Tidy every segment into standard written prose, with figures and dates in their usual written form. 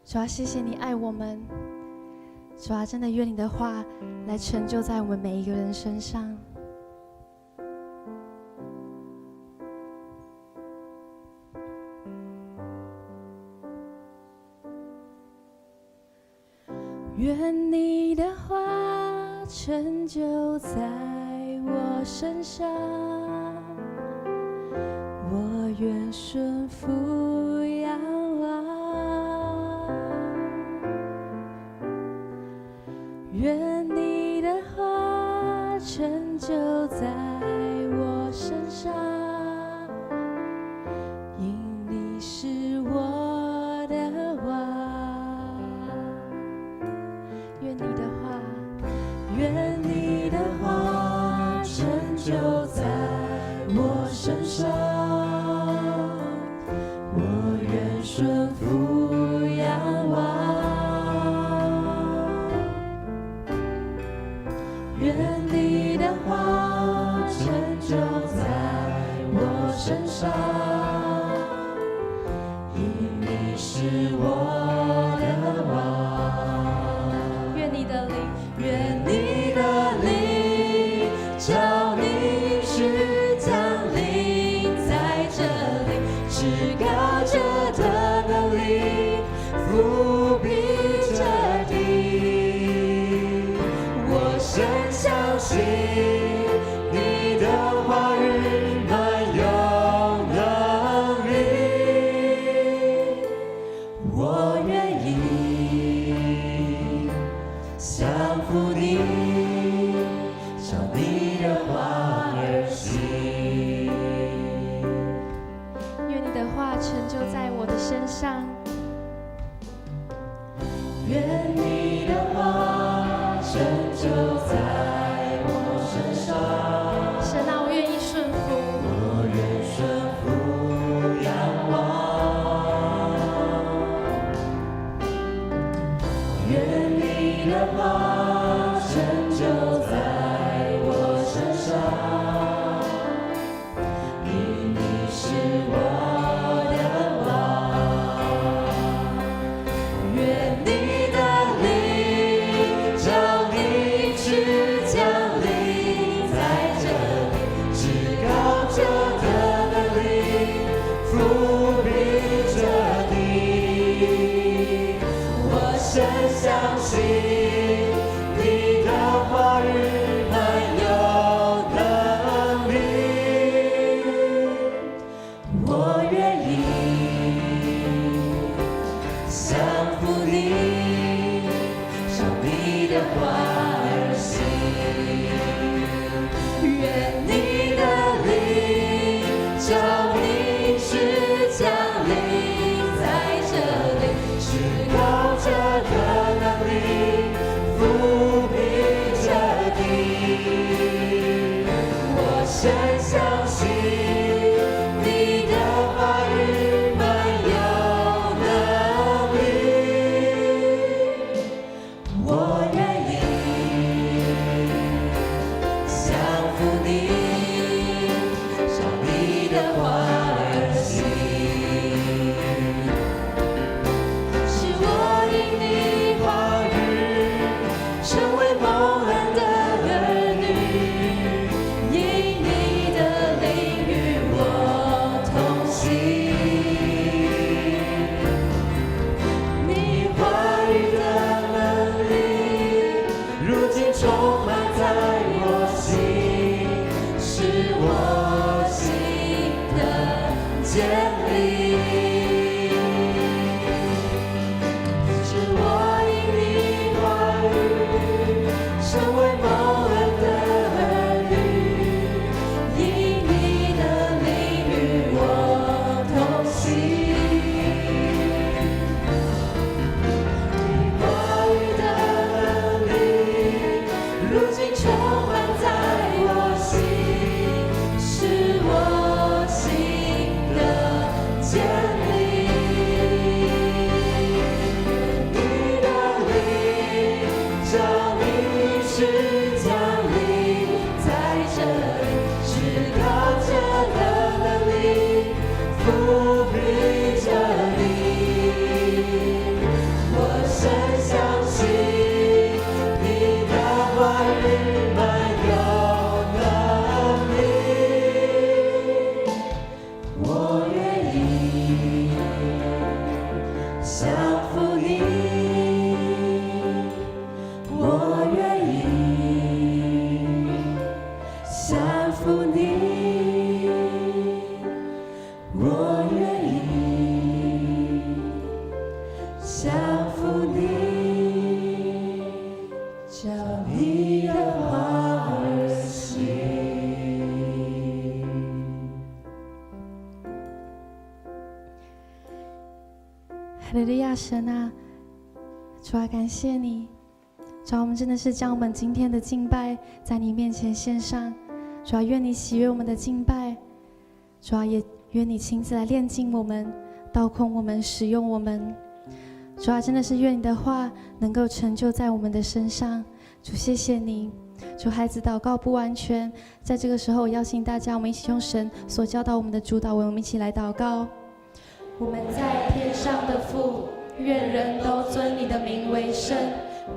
主啊，谢谢你爱我们。主啊，真的愿你的话来成就在我们每一个人身上。愿你的话成就在我身上，我愿顺服仰望。愿你的话成就在我身上，因你是我的王。愿你的话，愿你的话成就在我身上，我愿顺服仰望。愿你的话成就在我身上，因你是我的王。愿你的灵，愿你的灵照你是降临在这里，至高者的能力覆庇着地。我深相信你的话语满有能力，我愿意降服你，照你的话而行。愿你的话成就在我的身上，愿你的话成就在我身上。神啊，我愿意顺服，我愿顺服仰望。愿你的话成就在我身上，因你是我的王。愿你的灵照你是降临在这里，至高者的能力覆庇着地。我深相信你的话语满有能力，我愿意降服你，照你的话而行。愿你的灵照你是降临在这里，至高者的能力覆庇着地。我深相信你的话语满有能力，我愿意降服你。降服你，我愿意降服你，我愿意降服你，照你的话而行。哈利路亚，神啊，主啊，感谢你，主啊，我们真的是将我们今天的敬拜在你面前献上，主啊，愿你喜悦我们的敬拜，主啊，也愿你亲自来炼净我们，倒空我们，使用我们，主啊，真的是愿你的话能够成就在我们的身上，主，谢谢你。主，孩子祷告不完全，在这个时候，我邀请大家，我们一起用神所教导我们的主导文，我们一起来祷告。我们在天上的父，愿人都尊你的名为圣，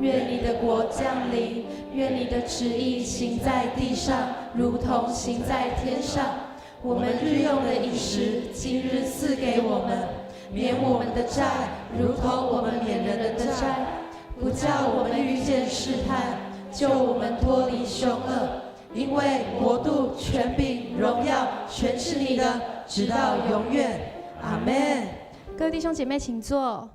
愿你的国降临，愿你的旨意行在地上，如同行在天上。我们日用的饮食，今日赐给我们，免我们的债，如同我们免人的债，不叫我们遇见试探，救我们脱离凶恶。因为国度、权柄、荣耀，全是你的，直到永远。阿们。各位弟兄姐妹，请坐。